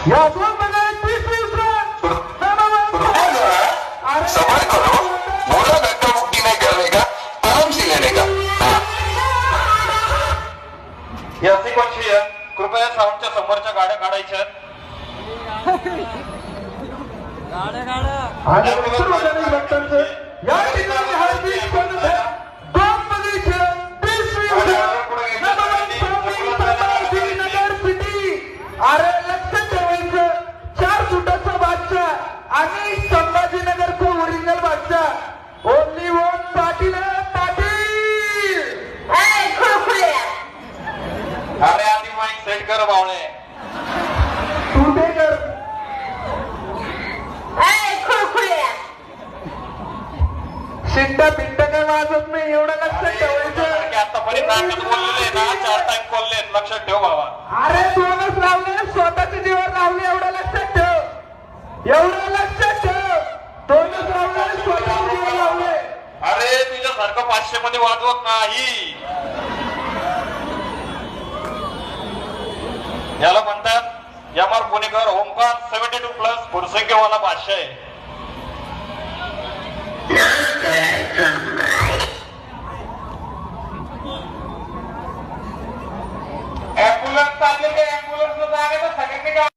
या दोन बघा 30 सबर करो, बोला धक्का मुक्की नहीं करने का, आराम से लेने का. याची कोणची आहे? कृपया साऊंडच्या समोरच्या गाड्या काढायच्या. आणि सर्वजण भक्तांचं या ठिकाणी हार्दिक स्वागत आहे. दोन बघायचे 30 नगर सिटी. अरे लक्षात ठेवायचं 4 फुटाचा बादशाह आणि संभाजीनगरचा ओरिजिनल बादशाह ओनली वन पाटील पाटील. अरे आधी माईक सेट कर बावळे. तू ते कर. शिंदा पिंड काय वाजत नाही एवढं लक्षात ठेवायचं. की आतापर्यंत नाटक बोललेले ना 4 टाइम बोलले, लक्षात ठेव बाबा. अरे दोनच लावले स्वतःच्या जीवावर लावले एवढं लक्षात ठेव. एवढं लक्षात ठेव. दोनच लावले स्वतःच्या जीवावर लावले. अरे तुझ्यासारखं 500 मध्ये वाजवत नाही. याला म्हणतात एम आर पुणेकर ओमकार 72+ पुरसंख्यवाला बादशाह आहे.